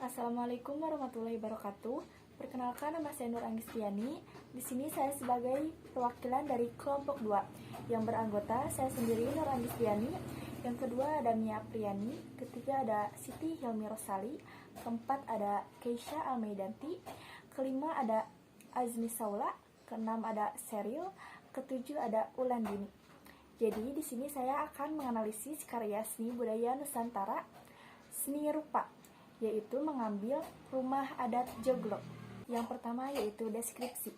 Assalamualaikum warahmatullahi wabarakatuh. Perkenalkan, nama saya Nur Anggistiani. Di sini saya sebagai perwakilan dari kelompok 2 yang beranggota saya sendiri Nur Anggistiani, yang kedua ada Mia Priani, ketiga ada Siti Hilmi Rosali, keempat ada Keisha Almeidanti, kelima ada Azmi Saula, keenam ada Seril, ketujuh ada Ulandini. Jadi di sini saya akan menganalisis karya seni budaya Nusantara, seni rupa, yaitu mengambil rumah adat Joglo. Yang pertama yaitu deskripsi.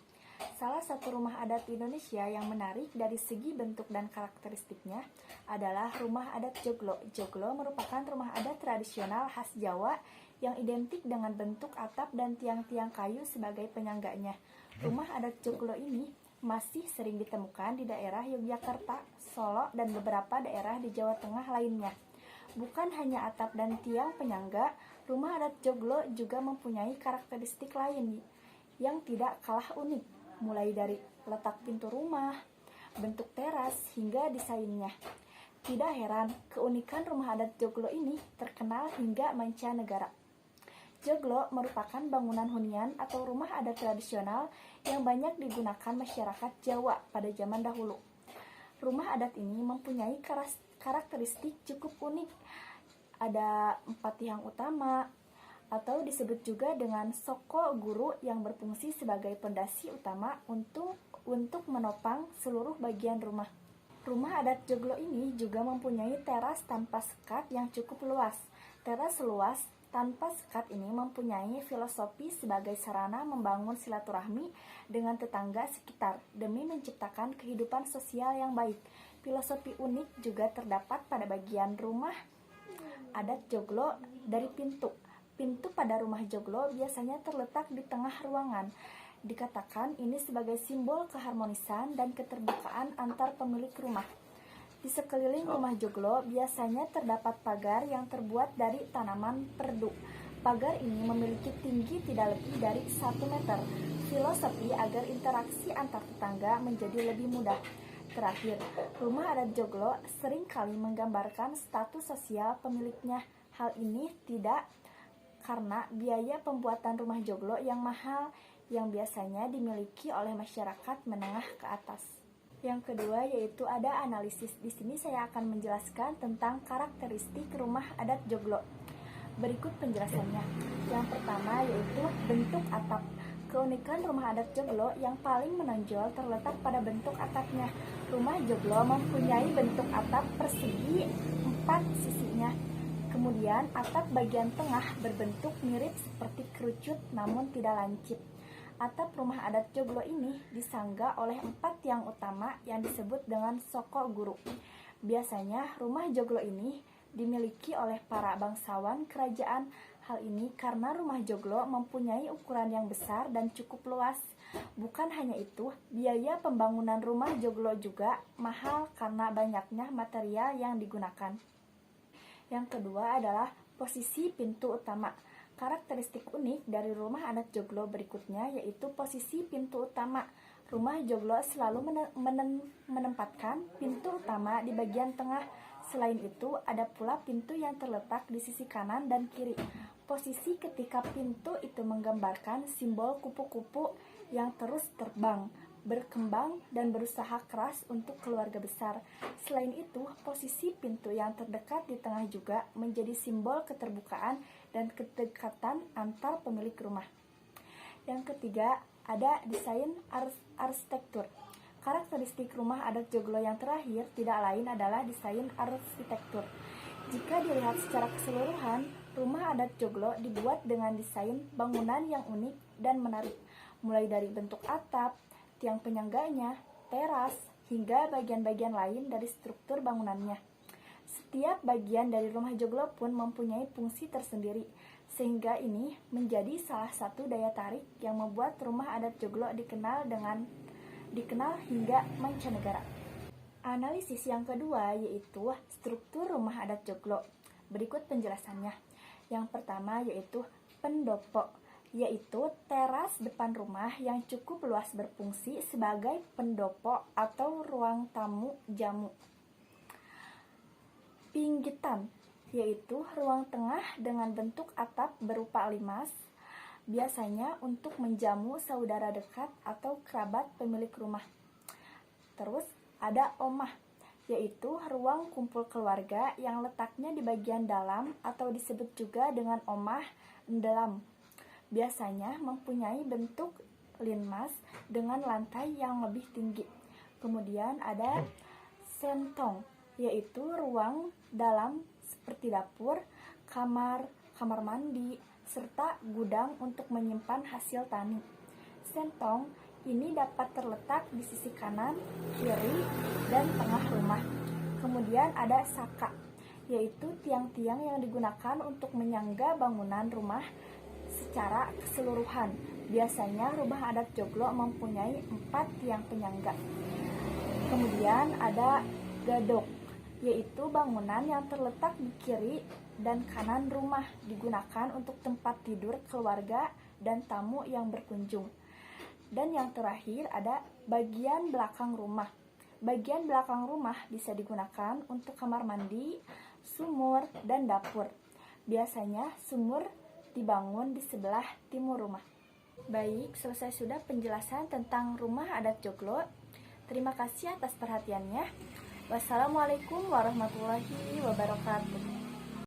Salah satu rumah adat di Indonesia yang menarik dari segi bentuk dan karakteristiknya adalah rumah adat Joglo. Joglo merupakan rumah adat tradisional khas Jawa yang identik dengan bentuk atap dan tiang-tiang kayu sebagai penyangganya. Rumah adat Joglo ini masih sering ditemukan di daerah Yogyakarta, Solo, dan beberapa daerah di Jawa Tengah lainnya. Bukan hanya atap dan tiang penyangga, rumah adat Joglo juga mempunyai karakteristik lain yang tidak kalah unik, mulai dari letak pintu rumah, bentuk teras, hingga desainnya. Tidak heran, keunikan rumah adat Joglo ini terkenal hingga mancanegara. Joglo merupakan bangunan hunian atau rumah adat tradisional yang banyak digunakan masyarakat Jawa pada zaman dahulu. Rumah adat ini mempunyai karakteristik cukup unik. Ada 4 tiang utama, atau disebut juga dengan soko guru yang berfungsi sebagai pondasi utama untuk menopang seluruh bagian rumah. Rumah adat Joglo ini juga mempunyai teras tanpa sekat yang cukup luas. Teras luas tanpa sekat ini mempunyai filosofi sebagai sarana membangun silaturahmi dengan tetangga sekitar demi menciptakan kehidupan sosial yang baik. Filosofi unik juga terdapat pada bagian rumah adat Joglo dari pintu. Pintu pada rumah Joglo biasanya terletak di tengah ruangan. Dikatakan ini sebagai simbol keharmonisan dan keterbukaan antar pemilik rumah. Di sekeliling rumah Joglo biasanya terdapat pagar yang terbuat dari tanaman perdu. Pagar ini memiliki tinggi tidak lebih dari 1 meter. Filosofi agar interaksi antar tetangga menjadi lebih mudah. Terakhir, rumah adat Joglo seringkali menggambarkan status sosial pemiliknya. Hal ini tidak karena biaya pembuatan rumah Joglo yang mahal yang biasanya dimiliki oleh masyarakat menengah ke atas. Yang kedua yaitu ada analisis. Di sini saya akan menjelaskan tentang karakteristik rumah adat Joglo. Berikut penjelasannya. Yang pertama yaitu bentuk atap. Keunikan rumah adat Joglo yang paling menonjol terletak pada bentuk atapnya. Rumah Joglo mempunyai bentuk atap persegi 4 sisinya. Kemudian atap bagian tengah berbentuk mirip seperti kerucut namun tidak lancip. Atap rumah adat Joglo ini disangga oleh 4 tiang utama yang disebut dengan soko guru. Biasanya rumah Joglo ini dimiliki oleh para bangsawan kerajaan. Hal ini karena rumah Joglo mempunyai ukuran yang besar dan cukup luas. Bukan hanya itu, biaya pembangunan rumah Joglo juga mahal karena banyaknya material yang digunakan. Yang kedua adalah posisi pintu utama. Karakteristik unik dari rumah adat Joglo berikutnya yaitu posisi pintu utama. Rumah Joglo selalu menempatkan pintu utama di bagian tengah. Selain itu, ada pula pintu yang terletak di sisi kanan dan kiri. Posisi ketika pintu itu menggambarkan simbol kupu-kupu yang terus terbang, berkembang, dan berusaha keras untuk keluarga besar. Selain itu, posisi pintu yang terdekat di tengah juga menjadi simbol keterbukaan dan kedekatan antar pemilik rumah. Yang ketiga, ada desain arsitektur. Karakteristik rumah adat Joglo yang terakhir tidak lain adalah desain arsitektur. Jika dilihat secara keseluruhan, rumah adat Joglo dibuat dengan desain bangunan yang unik dan menarik, mulai dari bentuk atap, tiang penyangganya, teras, hingga bagian-bagian lain dari struktur bangunannya. Setiap bagian dari rumah Joglo pun mempunyai fungsi tersendiri, sehingga ini menjadi salah satu daya tarik yang membuat rumah adat Joglo dikenal hingga mancanegara. Analisis yang kedua yaitu struktur rumah adat Joglo. Berikut penjelasannya. Yang pertama yaitu pendopo, yaitu teras depan rumah yang cukup luas berfungsi sebagai pendopo atau ruang tamu jamu. Pinggitan. yaitu ruang tengah dengan bentuk atap berupa limas, biasanya untuk menjamu saudara dekat atau kerabat pemilik rumah. Terus ada omah, yaitu ruang kumpul keluarga yang letaknya di bagian dalam atau disebut juga dengan omah endalam. Biasanya mempunyai bentuk linmas dengan lantai yang lebih tinggi. Kemudian ada sentong, yaitu ruang dalam seperti dapur, kamar, kamar mandi, serta gudang untuk menyimpan hasil tani. Sentong ini dapat terletak di sisi kanan, kiri, dan tengah rumah. Kemudian ada saka, yaitu tiang-tiang yang digunakan untuk menyangga bangunan rumah secara keseluruhan. Biasanya rumah adat Joglo mempunyai 4 tiang penyangga. Kemudian ada gadok, yaitu bangunan yang terletak di kiri dan kanan rumah, digunakan untuk tempat tidur keluarga dan tamu yang berkunjung. Dan yang terakhir ada bagian belakang rumah. Bagian belakang rumah bisa digunakan untuk kamar mandi, sumur, dan dapur. Biasanya sumur dibangun di sebelah timur rumah. Baik, selesai sudah penjelasan tentang rumah adat Joglo. Terima kasih atas perhatiannya. Wassalamualaikum warahmatullahi wabarakatuh.